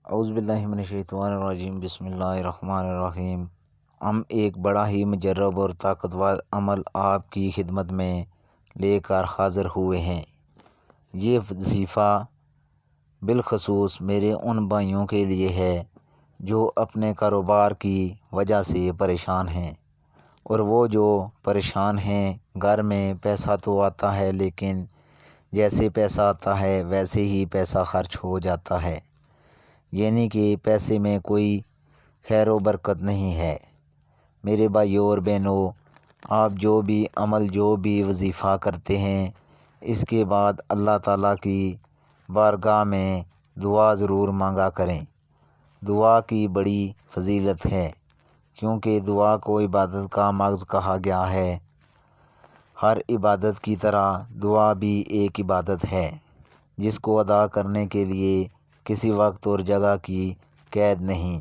اعوذ باللہ من الشیطان الرجیم، بسم اللہ الرحمن الرحیم۔ ہم ایک بڑا ہی مجرب اور طاقتور عمل آپ کی خدمت میں لے کر حاضر ہوئے ہیں۔ یہ وظیفہ بالخصوص میرے ان بھائیوں کے لیے ہے جو اپنے کاروبار کی وجہ سے پریشان ہیں، اور وہ جو پریشان ہیں گھر میں پیسہ تو آتا ہے لیکن جیسے پیسہ آتا ہے ویسے ہی پیسہ خرچ ہو جاتا ہے، یعنی کہ پیسے میں کوئی خیر و برکت نہیں ہے۔ میرے بھائیوں اور بہنوں، آپ جو بھی عمل جو بھی وظیفہ کرتے ہیں اس کے بعد اللہ تعالیٰ کی بارگاہ میں دعا ضرور مانگا کریں۔ دعا کی بڑی فضیلت ہے، کیونکہ دعا کو عبادت کا مغز کہا گیا ہے۔ ہر عبادت کی طرح دعا بھی ایک عبادت ہے، جس کو ادا کرنے کے لیے کسی وقت اور جگہ کی قید نہیں،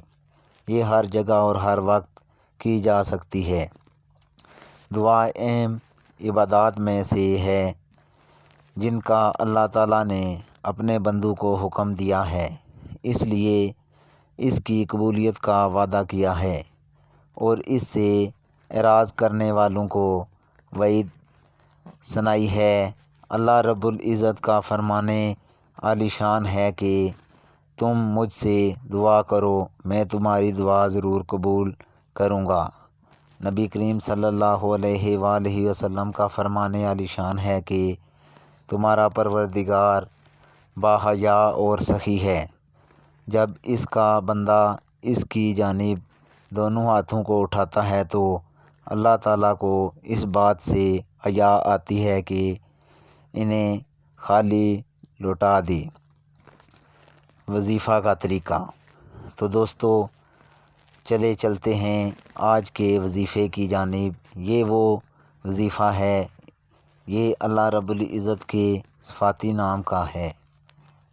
یہ ہر جگہ اور ہر وقت کی جا سکتی ہے۔ دعا اہم عبادات میں سے ہے جن کا اللہ تعالیٰ نے اپنے بندوں کو حکم دیا ہے، اس لیے اس کی قبولیت کا وعدہ کیا ہے، اور اس سے اعراض کرنے والوں کو وعید سنائی ہے۔ اللہ رب العزت کا فرمان عالی شان ہے کہ تم مجھ سے دعا کرو، میں تمہاری دعا ضرور قبول کروں گا۔ نبی کریم صلی اللہ علیہ وآلہ وسلم کا فرمان عالی شان ہے کہ تمہارا پروردگار باحیا اور سخی ہے۔ جب اس کا بندہ اس کی جانب دونوں ہاتھوں کو اٹھاتا ہے تو اللہ تعالیٰ کو اس بات سے حیا آتی ہے کہ انہیں خالی لوٹا دی۔ وظیفہ کا طریقہ تو دوستو چلتے ہیں آج کے وظیفے کی جانب۔ یہ وہ وظیفہ ہے، یہ اللہ رب العزت کے صفاتی نام کا ہے۔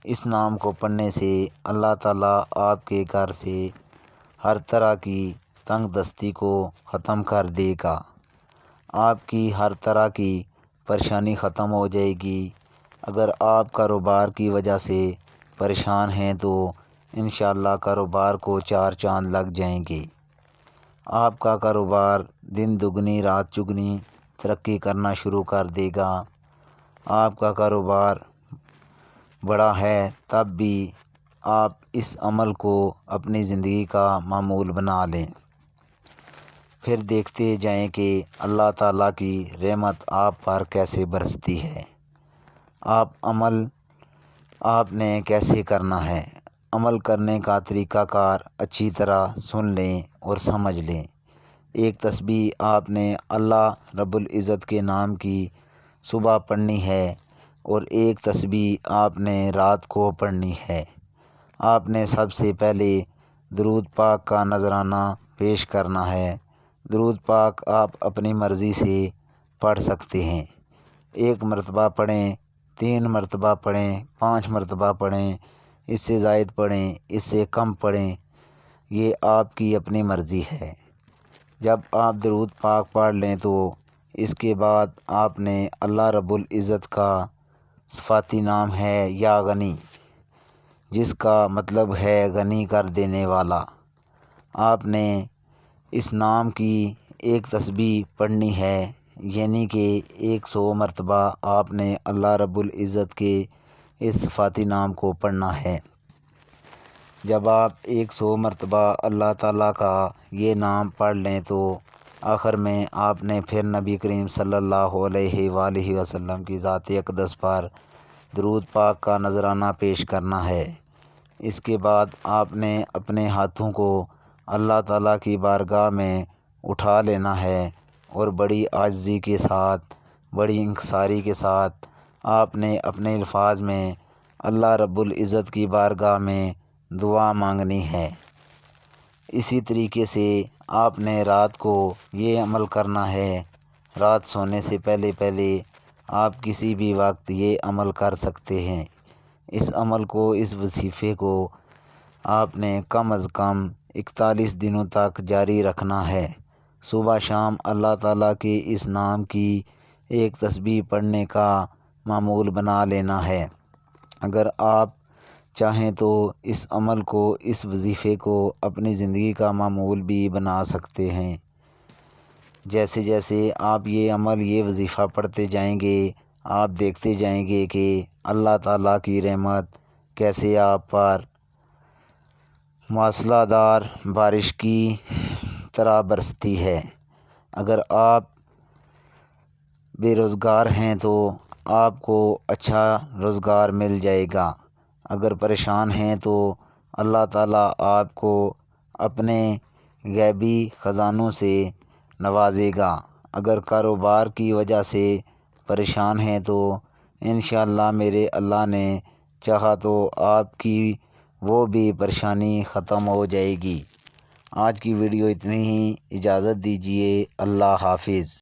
اس نام کو پڑھنے سے اللہ تعالیٰ آپ کے گھر سے ہر طرح کی تنگ دستی کو ختم کر دے گا، آپ کی ہر طرح کی پریشانی ختم ہو جائے گی۔ اگر آپ کاروبار کی وجہ سے پریشان ہیں تو انشاءاللہ کاروبار کو 4 چاند لگ جائیں گے۔ آپ کا کاروبار دن دگنی رات چگنی ترقی کرنا شروع کر دے گا۔ آپ کا کاروبار بڑا ہے تب بھی آپ اس عمل کو اپنی زندگی کا معمول بنا لیں، پھر دیکھتے جائیں کہ اللہ تعالیٰ کی رحمت آپ پر کیسے برستی ہے۔ آپ نے کیسے کرنا ہے؟ عمل کرنے کا طریقہ کار اچھی طرح سن لیں اور سمجھ لیں۔ ایک تسبیح آپ نے اللہ رب العزت کے نام کی صبح پڑھنی ہے، اور ایک تسبیح آپ نے رات کو پڑھنی ہے۔ آپ نے سب سے پہلے درود پاک کا نذرانہ پیش کرنا ہے۔ درود پاک آپ اپنی مرضی سے پڑھ سکتے ہیں، 1 مرتبہ پڑھیں، 3 مرتبہ پڑھیں، 5 مرتبہ پڑھیں، اس سے زائد پڑھیں، اس سے کم پڑھیں، یہ آپ کی اپنی مرضی ہے۔ جب آپ درود پاک پڑھ لیں تو اس کے بعد آپ نے اللہ رب العزت کا صفاتی نام ہے یا غنی، جس کا مطلب ہے غنی کر دینے والا۔ آپ نے اس نام کی ایک تسبیح پڑھنی ہے، یعنی کہ 100 مرتبہ آپ نے اللہ رب العزت کے اس صفاتی نام کو پڑھنا ہے۔ جب آپ 100 مرتبہ اللہ تعالیٰ کا یہ نام پڑھ لیں تو آخر میں آپ نے پھر نبی کریم صلی اللہ علیہ وآلہ وسلم کی ذات اقدس پر درود پاک کا نذرانہ پیش کرنا ہے۔ اس کے بعد آپ نے اپنے ہاتھوں کو اللہ تعالیٰ کی بارگاہ میں اٹھا لینا ہے، اور بڑی عاجزی کے ساتھ، بڑی انکساری کے ساتھ آپ نے اپنے الفاظ میں اللہ رب العزت کی بارگاہ میں دعا مانگنی ہے۔ اسی طریقے سے آپ نے رات کو یہ عمل کرنا ہے۔ رات سونے سے پہلے آپ کسی بھی وقت یہ عمل کر سکتے ہیں۔ اس عمل کو، اس وظیفے کو آپ نے کم از کم 41 دنوں تک جاری رکھنا ہے۔ صبح شام اللہ تعالیٰ کے اس نام کی ایک تسبیح پڑھنے کا معمول بنا لینا ہے۔ اگر آپ چاہیں تو اس عمل کو، اس وظیفے کو اپنی زندگی کا معمول بھی بنا سکتے ہیں۔ جیسے جیسے آپ یہ عمل، یہ وظیفہ پڑھتے جائیں گے، آپ دیکھتے جائیں گے کہ اللہ تعالیٰ کی رحمت کیسے آپ پر مواصلہ دار بارش کی طرح برستی ہے۔ اگر آپ بے روزگار ہیں تو آپ کو اچھا روزگار مل جائے گا۔ اگر پریشان ہیں تو اللہ تعالیٰ آپ کو اپنے غیبی خزانوں سے نوازے گا۔ اگر کاروبار کی وجہ سے پریشان ہیں تو انشاءاللہ میرے اللہ نے چاہا تو آپ کی وہ بھی پریشانی ختم ہو جائے گی۔ آج کی ویڈیو اتنی ہی، اجازت دیجیے، اللہ حافظ۔